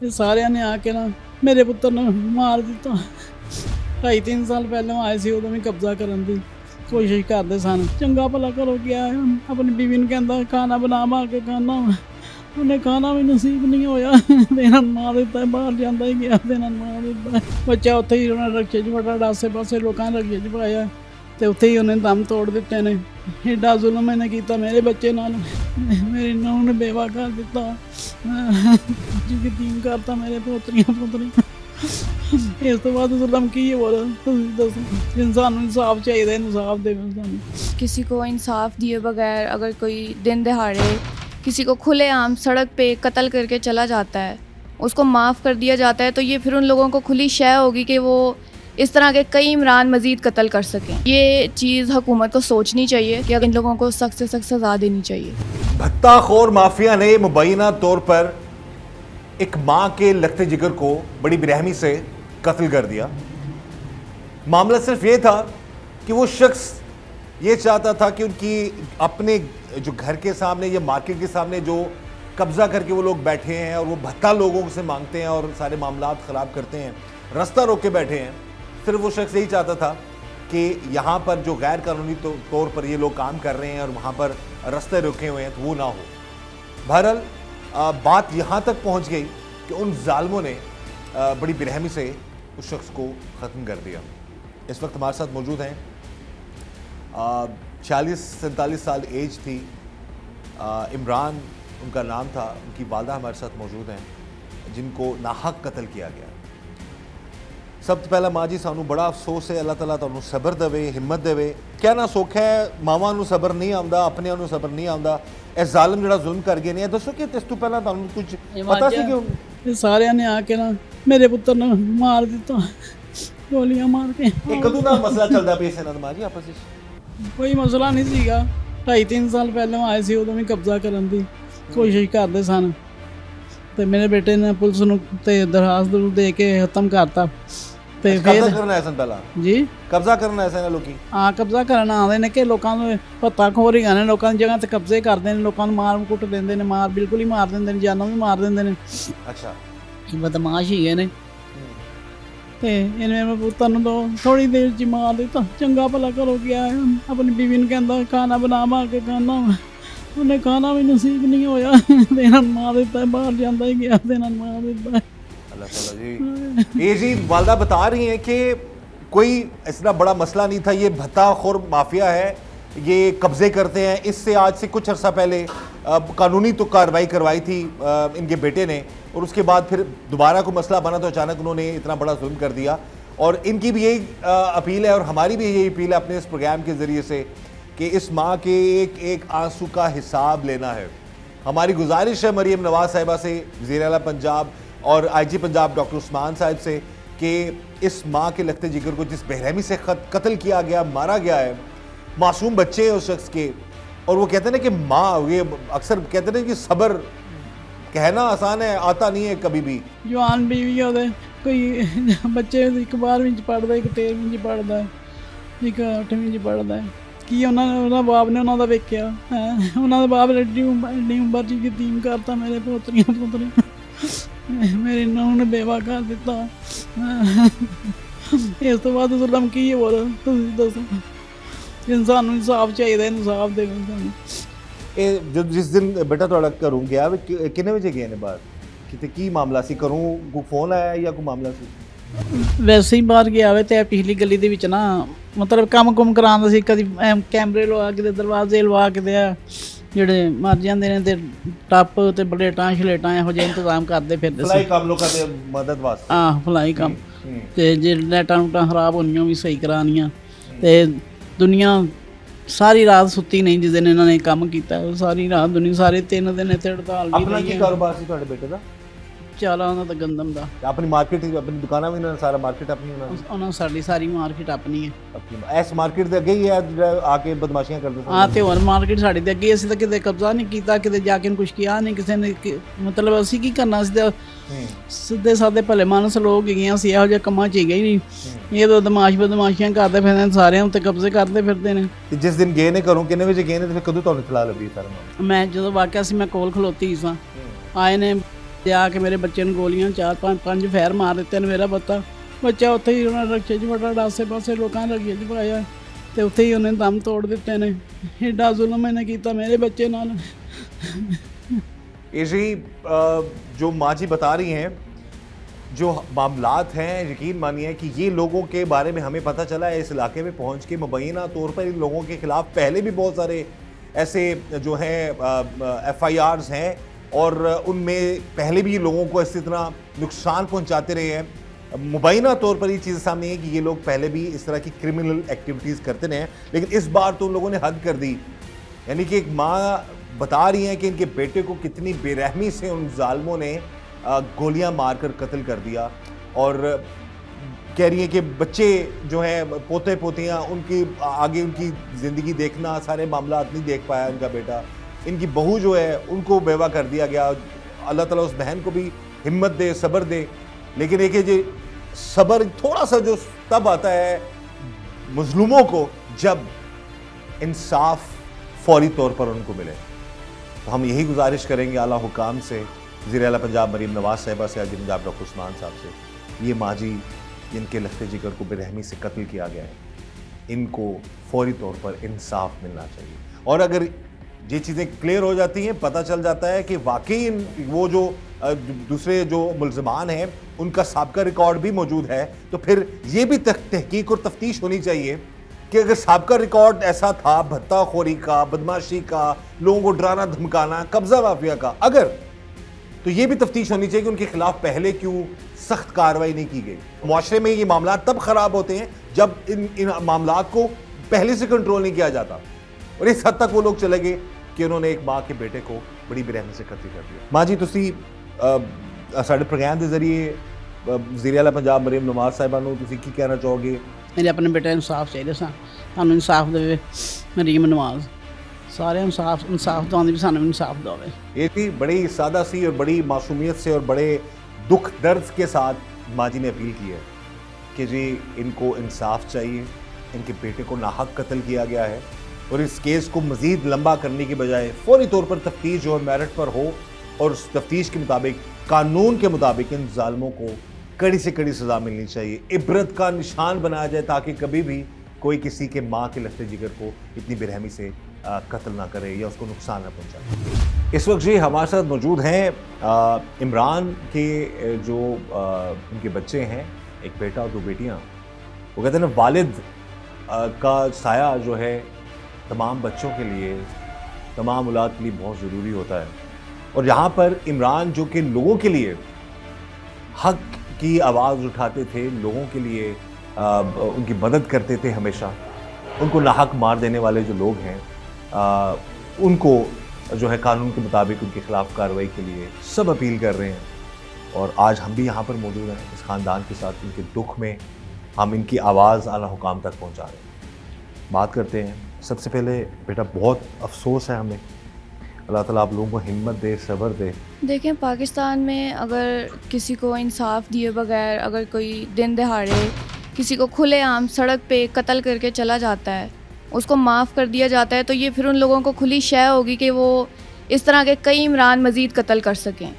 ਇਹ ਸਾਰਿਆਂ ਨੇ ਆ ਕੇ ਨਾ ਮੇਰੇ ਪੁੱਤਰ ਨੂੰ ਮਾਰ ਦਿੱਤਾ। 2.5-3 ਸਾਲ ਪਹਿਲਾਂ ਆਏ ਸੀ, ਉਦੋਂ ਵੀ ਕਬਜ਼ਾ ਕਰਨ ਦੀ ਕੋਸ਼ਿਸ਼ ਕਰਦੇ ਸਨ। ਚੰਗਾ ਭਲਾ ਘਰੋਂ ਗਿਆ, ਆਪਣੀ ਬੀਵੀ ਨੂੰ ਕਹਿੰਦਾ ਖਾਣਾ ਬਣਾ ਕੇ ਖਾਣਾ, ਉਹਨੇ ਖਾਣਾ ਵੀ ਨਸੀਬ ਨਹੀਂ ਹੋਇਆ। ਦੇਣਾ ਮਾਰ ਦਿੱਤਾ, ਬਾਹਰ ਜਾਂਦਾ ਹੀ ਗਿਆ, ਦੇਣਾ ਮਾਰ ਦਿੱਤਾ। ਬੱਚਾ ਉੱਥੇ ਹੀ ਉਹਨਾਂ ਰਕਸ਼ੇ 'ਚ ਬੜਾ ਆਸੇ ਪਾਸੇ ਲੋਕਾਂ ਨੇ ਰਕਸ਼ੇ 'ਚ ਪਾਇਆ ਤੇ ਉੱਥੇ ਹੀ ਉਹਨੇ ਦਮ ਤੋੜ ਦਿੱਤੇ ਨੇ। ਐਡਾ ਜ਼ੁਲਮ ਇਹਨੇ ਕੀਤਾ ਮੇਰੇ ਬੱਚੇ ਨਾਲ। ਮੇਰੀ ਨੂੰਹ ਨੇ ਬੇਵਾ ਕਰ ਦਿੱਤਾ, ਯਤੀਮ ਕਰਤਾ ਮੇਰੇ ਪੋਤਰੀਆਂ। ਇਸ ਤੋਂ ਬਾਅਦ ਜ਼ੁਲਮ ਕੀ ਹੈ ਹੋਰ ਤੁਸੀਂ ਦੱਸੋ। ਇਨਸਾਨ ਨੂੰ इंसाफ चाहिए, इंसाफ दे इंसान। किसी को इंसाफ दिए बगैर अगर कोई दिन दहाड़े किसी को खुलेआम सड़क पे कत्ल करके चला जाता है, उसको माफ़ कर दिया जाता है, तो ये फिर उन लोगों को खुली शय होगी कि वो इस तरह के कई इमरान मज़ीद कत्ल कर सकें। ये चीज़ हुकूमत को सोचनी चाहिए कि इन लोगों को सख्त से सख्त सज़ा देनी चाहिए। भत्ताखोर माफिया ने मुबैना तौर पर एक माँ के लगते जिगर को बड़ी बेरहमी से कत्ल कर दिया। मामला सिर्फ ये था कि वो शख्स ये चाहता था कि उनकी अपने जो घर के सामने या मार्केट के सामने जो कब्जा करके वो लोग बैठे हैं और वो भत्ता लोगों से मांगते हैं और सारे मामलात ख़राब करते हैं, रास्ता रोक के बैठे हैं, सिर्फ वो शख्स यही चाहता था कि यहाँ पर जो गैर कानूनी तौर पर ये लोग काम कर रहे हैं और वहाँ पर रास्ते रोके हुए हैं तो वो ना हो। बहरहाल बात यहाँ तक पहुँच गई कि उन जालिमों ने बड़ी बेरहमी से उस शख्स को ख़त्म कर दिया। इस वक्त हमारे साथ मौजूद हैं 46-47 साल एज थी, इमरान उनका नाम था, उनकी वालदा हमारे साथ मौजूद हैं जिनको नाहक कत्ल किया गया। सब तो पहला माँ जी सानू बड़ा अफसोस है, अल्लाह ताला तुहानू सबर देवे, हिम्मत देवे। कहना सौखा है, मावां नू सबर नहीं आंदा, अपनियां नू सबर नहीं आंदा। ਇਹ ਜ਼ਾਲਮ ਜਿਹੜਾ ਜ਼ੁਲਮ ਕਰ ਗਏ ਨੇ, ਦੱਸੋ ਕਿ ਇਸ ਤੋਂ ਪਹਿਲਾਂ ਤੁਹਾਨੂੰ ਕੁਝ ਪਤਾ ਸੀ ਕਿ ਇਹ ਸਾਰਿਆਂ ਨੇ ਆ ਕੇ ਨਾ ਮੇਰੇ ਪੁੱਤਰ ਨੂੰ ਮਾਰ ਦਿੱਤਾ, ਗੋਲੀਆਂ ਮਾਰ ਕੇ। ਇਹ ਕਦੋਂ ਦਾ ਮਸਲਾ ਚੱਲਦਾ ਪਿਆ ਸੀ ਇਹਨਾਂ ਦਾ ਮਾਂ ਜੀ ਆਪਸ ਵਿੱਚ? ਕੋਈ ਮਸਲਾ ਨਹੀਂ ਸੀਗਾ। 2.5-3 ਸਾਲ ਪਹਿਲਾਂ ਆਏ ਸੀ, ਉਦੋਂ ਵੀ ਕਬਜ਼ਾ ਕਰਨ ਦੀ ਕੋਸ਼ਿਸ਼ ਕਰਦੇ ਸਨ ਤੇ ਮੇਰੇ ਬੇਟੇ ਨੇ ਪੁਲਿਸ ਨੂੰ ਤੇ ਦਰਖਾਸਤ ਦੇ ਕੇ ਖਤਮ ਕਰਤਾ। ਤੇ ਕਬਜ਼ਾ ਕਰਨਾ ਐਸਨ ਪਹਿਲਾਂ ਜੀ ਕਬਜ਼ਾ ਕਰਨਾ ਐਸਨ ਲੋਕੀ ਕਬਜ਼ਾ ਕਰਨ ਆਉਂਦੇ ਨੇ ਕਿ ਲੋਕਾਂ ਨੂੰ ਪਤਾ ਖੋਰੀਆਂ ਨੇ, ਲੋਕਾਂ ਦੀ ਜਗ੍ਹਾ ਤੇ ਕਬਜ਼ੇ ਕਰਦੇ ਨੇ, ਲੋਕਾਂ ਨੂੰ ਮਾਰ ਕੁੱਟ ਦਿੰਦੇ ਨੇ, ਬਿਲਕੁਲ ਹੀ ਮਾਰ ਦਿੰਦੇ ਨੇ, ਜਾਨਾਂ ਵੀ ਮਾਰ ਦਿੰਦੇ ਨੇ। ਅੱਛਾ, ਬਦਮਾਸ਼ ਹੀ ਗਏ ਨੇ। ਤੇ ਇਹਨੇ ਮੇਰੇ ਪੁੱਤਰ ਨੂੰ ਤਾਂ ਥੋੜੀ ਦੇਰ 'ਚ ਮਾਰ ਦਿੱਤਾ। ਚੰਗਾ ਭਲਾ ਘਰੋਂ ਗਿਆ, ਆਪਣੀ ਬੀਵੀ ਨੂੰ ਕਹਿੰਦਾ ਖਾਣਾ ਬਣਾ ਕੇ ਖਾਣਾ, ਉਹਨੇ ਖਾਣਾ ਵੀ ਨਸੀਬ ਨਹੀਂ ਹੋਇਆ, ਦੇਣਾ ਮਾਰ ਦਿੱਤਾ, ਬਾਹਰ ਜਾਂਦਾ ਹੀ ਗਿਆ, ਦੇਣਾ ਮਾਰ ਦਿੱਤਾ। अल्लाह ताला जी। ये जी वालदा बता रही हैं कि कोई इतना बड़ा मसला नहीं था, ये भत्ताखोर माफिया है, ये कब्जे करते हैं। इससे आज से कुछ अर्सा पहले कानूनी तो कार्रवाई करवाई थी इनके बेटे ने और उसके बाद फिर दोबारा कोई मसला बना तो अचानक उन्होंने इतना बड़ा जुल्म कर दिया। और इनकी भी यही अपील है और हमारी भी यही अपील है अपने इस प्रोग्राम के ज़रिए से कि इस माँ के एक एक आंसू का हिसाब लेना है। हमारी गुजारिश है मरीम नवाज साहिबा से, वज़ीर आला पंजाब और IG पंजाब डॉक्टर उस्मान साहब से कि इस माँ के लगते जिगर को जिस बेरहमी से कत्ल किया गया, मारा गया है, मासूम बच्चे हैं उस शख्स के। और वो कहते हैं ना कि माँ, ये अक्सर कहते हैं कि सब्र कहना आसान है, आता नहीं है कभी भी। जवान बीवी होते कोई बच्चे एक 12वीं पढ़ता, एक 13वीं पढ़ता, एक 8वीं पढ़ता है कि उन्होंने बाप ने उन्होंने वेख्या है, उन्होंने बाप एड्डी उम्र च यतीम करता मेरे पोतरियां। मेरी ਨੂੰਹ ਨੇ ਬੇਵਾ ਕਰ ਦਿੱਤਾ। ਇਸ ਤੋਂ ਬਾਅਦ ਜ਼ੁਲਮ ਕੀ ਹੈ ਹੋਰ ਤੁਸੀਂ ਦੱਸੋ। ਇਨਸਾਨ ਨੂੰ इंसाफ चाहिए, इंसाफ ਦੇ ਸਾਨੂੰ। ਇਹ ਜਦ ਜਿਸ ਦਿਨ ਬੇਟਾ ਤੁਹਾਡਾ ਘਰੋਂ ਗਿਆ ਕਿੰਨੇ ਵਜੇ ਗਏ ਨੇ ਬਾਹਰ? ਕਿਤੇ ਕੀ ਮਾਮਲਾ ਸੀ? ਘਰੋਂ ਕੋਈ ਫੋਨ ਆਇਆ ਜਾਂ ਕੋਈ ਮਾਮਲਾ ਸੀ? ਵੈਸੇ ਹੀ ਬਾਹਰ ਗਿਆ ਵੇ ਤੇ ਪਿਛਲੀ ਗਲੀ ਦੇ ਵਿੱਚ ਨਾ ਮਤਲਬ ਕੰਮ ਕਰਾਉਂਦਾ ਸੀ। ਕਦੀ ਕੈਮਰੇ ਲਵਾ ਕੇ, ਦਰਵਾਜ਼ੇ ਲਵਾ ਕੇ ਦੇ ਜਿਹੜੇ ਮਰ ਜਾਂਦੇ ਨੇ ਤੇ ਟੱਪ ਤੇ ਬਲੇਟਾਂ ਛਲੇਟਾਂ ਇਹੋ ਜਿਹੇ ਇੰਤਜ਼ਾਮ ਕਰਦੇ ਫਿਰਦੇ ਸੀ। ਫਲਾਈ ਕੰਮ ਲੋਕਾਂ ਦੇ ਮਦਦ ਵਾਸਤੇ। ਫਲਾਈ ਕੰਮ ਤੇ ਜੇ ਲਾਈਟਾਂ ਲੂਟਾਂ ਖਰਾਬ ਹੋਣੀਆਂ ਵੀ ਸਹੀ ਕਰਾਉਣੀਆਂ। ਤੇ ਦੁਨੀਆ ਸਾਰੀ ਰਾਤ ਸੁੱਤੀ ਨਹੀਂ ਜਿਸ ਦਿਨ ਇਹਨਾਂ ਨੇ ਕੰਮ ਕੀਤਾ। ਸਾਰੀ ਰਾਤ ਦੁਨੀਆ ਸਾਰੇ 3 ਦਿਨ ਇੱਥੇ ਹੜਤਾਲ ਵੀ। ਆਪਣਾ ਕੀ ਕਾਰੋਬਾਰ ਸੀ ਤੁਹਾਡੇ ਬੇਟੇ ਦਾ? ਚਾਲਾ ਉਹਨਾਂ ਦਾ ਗੰਦਮ ਦਾ। ਆਪਣੀ ਮਾਰਕੀਟ, ਆਪਣੀ ਦੁਕਾਨਾਂ ਵੀ ਉਹਨਾਂ ਸਾਰਾ ਮਾਰਕੀਟ ਆਪਣੀ ਉਹਨਾਂ ਸਾਡੀ ਸਾਰੀ ਮਾਰਕੀਟ ਆਪਣੀ ਹੈ। ਇਸ ਮਾਰਕੀਟ ਦੇ ਅੱਗੇ ਹੀ ਹੈ ਆ ਕੇ ਬਦਮਾਸ਼ੀਆਂ ਕਰਦੇ ਸੀ। ਤੇ ਹੋਰ ਮਾਰਕੀਟ ਸਾਡੀ ਦੇ ਅੱਗੇ। ਅਸੀਂ ਤਾਂ ਕਿਤੇ ਕਬਜ਼ਾ ਨਹੀਂ ਕੀਤਾ, ਕਿਤੇ ਜਾ ਕੇ ਕੁਛ ਕਿਹਾ ਨਹੀਂ ਕਿਸੇ ਨੇ। ਮਤਲਬ ਅਸੀਂ ਕੀ ਕਰਨਾ ਸੀ? ਸਿੱਧੇ ਸਾਦੇ ਭਲੇ ਮਾਨਸ ਲੋਕ ਹੈਗੇ ਅਸੀਂ, ਇਹੋ ਜਿਹੇ ਕੰਮਾਂ 'ਚ ਗਏ ਨਹੀਂ। ਇਹ ਤਾਂ ਬਦਮਾਸ਼ੀਆਂ ਕਰਦੇ ਫਿਰਦੇ ਨੇ, ਸਾਰਿਆਂ ਉੱਤੇ ਕਬਜ਼ੇ ਕਰਦੇ ਫਿਰਦੇ ਨੇ। ਤੇ ਜਿਸ ਦਿਨ ਗਏ ਨੇ ਘਰੋਂ ਕਿੰਨੇ ਵਜੇ ਗਏ ਨੇ ਤੇ ਫਿਰ ਕਦੋਂ ਤੁਹਾਨੂੰ ਇਤਲਾਹ ਲੱਗੀ ਸਾਰਾ? ਮੈਂ ਜਦੋਂ ਵਾਕਿਆ ਸੀ ਮੈਂ ਕੋਲ ਖਲੋਤੀ ਸਾਂ, ਆਏ ਨੇ ਤੇ ਆ ਕੇ ਮੇਰੇ ਬੱਚੇ ਨੂੰ ਗੋਲੀਆਂ 4-5 ਫੈਰ ਮਾਰ ਦਿੱਤੇ ਨੇ। ਮੇਰਾ ਬੱਚਾ ਉੱਥੇ ਹੀ ਉਹਨਾਂ ਰਕਸ਼ੇ 'ਚ ਫਟਾ ਆਸੇ ਪਾਸੇ ਲੋਕਾਂ ਨੇ ਰਕਸ਼ੇ 'ਚ ਪਾਇਆ ਤੇ ਉੱਥੇ ਹੀ ਉਹਨੇ ਦਮ ਤੋੜ ਦਿੱਤੇ ਨੇ। ਏਡਾ ਜ਼ੁਲਮ ਇਹਨੇ ਕੀਤਾ ਮੇਰੇ ਬੱਚੇ ਨਾਲ। ये जी जो माँ जी बता रही हैं, जो मामलात हैं, यकीन मानिए कि ये लोगों के बारे में हमें पता चला है इस इलाके में पहुंच के। मुबैना तौर पर इन लोगों के खिलाफ पहले भी बहुत सारे ऐसे जो हैं FIRs हैं और उनमें पहले भी लोगों को इसी तरह नुकसान पहुंचाते रहे हैं। मुबैना तौर पर ये चीज़ सामने है कि ये लोग पहले भी इस तरह की क्रिमिनल एक्टिविटीज़ करते रहे हैं, लेकिन इस बार तो उन लोगों ने हद कर दी। यानी कि एक माँ बता रही हैं कि इनके बेटे को कितनी बेरहमी से उन जालिमों ने गोलियां मारकर कत्ल कर दिया, और कह रही हैं कि बच्चे जो हैं पोते पोतियां उनकी आगे उनकी ज़िंदगी देखना, सारे मामला नहीं देख पाया इनका बेटा। इनकी बहू जो है उनको बेवा कर दिया गया। अल्लाह ताला उस बहन को भी हिम्मत दे, सब्र दे। लेकिन एक ये सब्र थोड़ा सा जो तब आता है मजलूमों को जब इंसाफ फौरी तौर पर उनको मिले। तो हम यही गुजारिश करेंगे आला हुकाम से, वज़ीर आला पंजाब मरीम नवाज साहिबा से, आजी पंजाब डॉक्टर उस्मान साहब से, ये माँ जी जिनके लफ्ते जिगर को बेरहमी से कत्ल किया गया है, इनको फौरी तौर पर इंसाफ मिलना चाहिए। और अगर ये चीज़ें क्लियर हो जाती हैं, पता चल जाता है कि वाकई वो जो दूसरे जो मुल्ज़मान हैं उनका साबका रिकॉर्ड भी मौजूद है, तो फिर ये भी तहकीक और तफ्तीश होनी चाहिए कि अगर साबका रिकॉर्ड ऐसा था भत्ताखोरी का, बदमाशी का, लोगों को डराना धमकाना, कब्जा माफिया का, अगर तो ये भी तफ्तीश होनी चाहिए कि उनके खिलाफ पहले क्यों सख्त कार्रवाई नहीं की गई। मुआशरे में ये मामला तब खराब होते हैं जब इन मामला को पहले से कंट्रोल नहीं किया जाता, और इस हद तक वो लोग चले गए कि उन्होंने एक माँ के बेटे को बड़ी बेरहमी से कत्ल कर दिया। माँ जी तुसी साडे प्रोग्राम के जरिए वज़ीर आला पंजाब मरीम नवाज साहिबा नूं तुसी की कहना चाहोगे? मेरे अपने बेटे ਨੂੰ ਇਨਸਾਫ ਚਾਹੀਦਾ ਸਾਨੂੰ ਇਨਸਾਫ ਦੇਵੇ ਮਰੀਮ ਨਵਾਜ਼ सारे इंसाफ दवाने भी सानू इंसाफ दवे। ये थी बड़ी सादा सी और बड़ी मासूमियत से और बड़े दुख दर्द के साथ माँ जी ने अपील की है कि जी इनको इंसाफ चाहिए, इनके बेटे को नाहक कत्ल किया गया है, और इस केस को मज़ीद लंबा करने की बजाय फौरी तौर पर तफ्तीश जो है मेरिट पर हो, और उस तफ्तीश के मुताबिक कानून के मुताबिक इन जालिमों को कड़ी से कड़ी सज़ा मिलनी चाहिए, इबरत का निशान बनाया जाए, ताकि कभी भी कोई किसी के माँ के लफ्ते जिगर को इतनी बेरहमी से कत्ल ना करे या उसको नुकसान ना पहुँचाए। इस वक्त जी हमारे साथ मौजूद हैं इमरान के जो उनके बच्चे हैं, एक बेटा और 2 बेटियाँ। वो कहते हैं ना वालिद का साया जो है तमाम बच्चों के लिए, तमाम औलाद के लिए बहुत ज़रूरी होता है, और यहाँ पर इमरान जो कि लोगों के लिए हक की आवाज़ उठाते थे, लोगों के लिए उनकी मदद करते थे हमेशा, उनको नाहक मार देने वाले जो लोग हैं उनको जो है कानून के मुताबिक उनके खिलाफ कार्रवाई के लिए सब अपील कर रहे हैं। और आज हम भी यहाँ पर मौजूद हैं इस ख़ानदान के साथ, इनके दुख में हम इनकी आवाज़ आला हुकाम तक पहुँचा रहे हैं। बात करते हैं। सबसे पहले बेटा बहुत अफसोस है हमें, अल्लाह ताला आप लोगों को हिम्मत दे, सब्र दे। देखें, पाकिस्तान में अगर किसी को इंसाफ दिए बगैर अगर कोई दिन दहाड़े किसी को खुलेआम सड़क पे कत्ल करके चला जाता है, उसको माफ़ कर दिया जाता है, तो ये फिर उन लोगों को खुली शय होगी कि वो इस तरह के कई इमरान मज़ीद कत्ल कर सकें।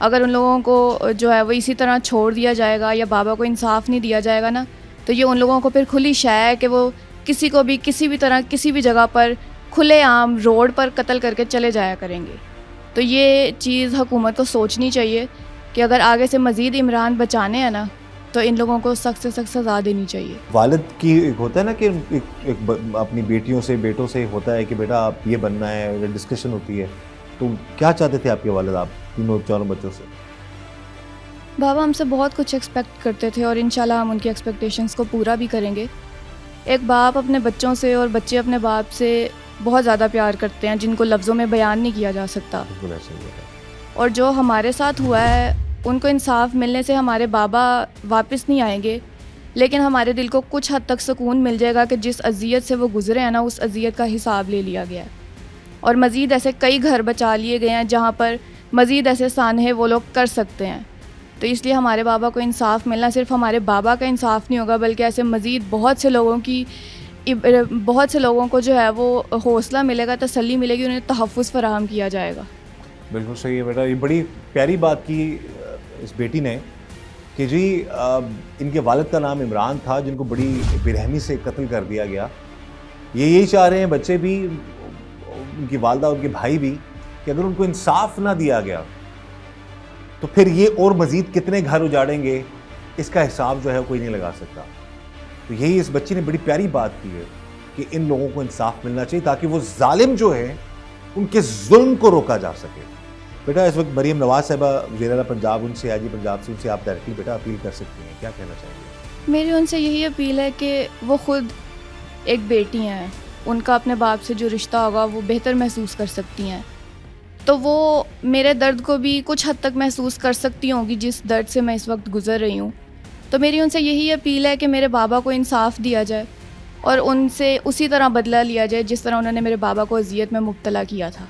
अगर उन लोगों को जो है वो इसी तरह छोड़ दिया जाएगा या बाबा को इंसाफ नहीं दिया जाएगा ना, तो ये उन लोगों को फिर खुली शय है कि वो किसी को भी किसी भी तरह किसी भी जगह पर खुलेआम रोड पर कत्ल करके चले जाया करेंगे। तो ये चीज़ हुकूमत को सोचनी चाहिए कि अगर आगे से मज़ीद इमरान बचाने हैं ना, तो इन लोगों को सख्त से सख्त सज़ा देनी चाहिए। वालिद की एक होता है ना कि एक अपनी बेटियों से बेटों से होता है कि बेटा आप ये बनना है, डिस्कशन होती है, तो क्या चाहते थे आपके वालिद आप चारों बच्चों से? बाबा हमसे बहुत कुछ एक्सपेक्ट करते थे और इंशाल्लाह हम उनकी एक्सपेक्टेशंस को पूरा भी करेंगे। एक बाप अपने बच्चों से और बच्चे अपने बाप से बहुत ज़्यादा प्यार करते हैं, जिनको लफ्ज़ों में बयान नहीं किया जा सकता। और जो हमारे साथ हुआ है, उनको इंसाफ मिलने से हमारे बाबा वापस नहीं आएंगे, लेकिन हमारे दिल को कुछ हद तक सुकून मिल जाएगा कि जिस अज़ियत से वो गुज़रे हैं ना, उस अज़ियत का हिसाब ले लिया गया है। और मज़ीद ऐसे कई घर बचा लिए गए हैं जहाँ पर मज़ीद ऐसे सानहे वो लोग कर सकते हैं। तो इसलिए हमारे बाबा को इंसाफ मिलना सिर्फ हमारे बाबा का इंसाफ नहीं होगा, बल्कि ऐसे मज़ीद बहुत से लोगों को जो है वो हौसला मिलेगा, तसल्ली मिलेगी, उन्हें तहफ़्फ़ुज़ फ़राहम किया जाएगा। बिल्कुल सही है बेटा, ये बड़ी प्यारी बात की इस बेटी ने कि जी इनके वालिद का नाम इमरान था जिनको बड़ी बेरहमी से कत्ल कर दिया गया। ये यही चाह रहे हैं बच्चे भी, उनकी वालदा, उनके भाई भी, कि अगर उनको इंसाफ ना दिया गया तो फिर ये और मज़ीद कितने घर उजाड़ेंगे, इसका हिसाब जो है कोई नहीं लगा सकता। तो यही इस बच्ची ने बड़ी प्यारी बात की है कि इन लोगों को इंसाफ मिलना चाहिए ताकि वो जालिम जो है उनके जुल्म को रोका जा सके। बेटा इस वक्त मरीम नवाज साहिबा वज़ीर-ए-आला पंजाब उनसे आई, पंजाब से, उनसे आप डायरेक्टली बेटा अपील कर सकती हैं, क्या कहना चाहेंगे? मेरी उनसे यही अपील है कि वो खुद एक बेटी हैं, उनका अपने बाप से जो रिश्ता होगा वो बेहतर महसूस कर सकती हैं, तो वो मेरे दर्द को भी कुछ हद तक महसूस कर सकती होंगी जिस दर्द से मैं इस वक्त गुज़र रही हूँ। तो मेरी उनसे यही अपील है कि मेरे बाबा को इंसाफ दिया जाए और उनसे उसी तरह बदला लिया जाए जिस तरह उन्होंने मेरे बाबा को अजियत में मुब्तला किया था।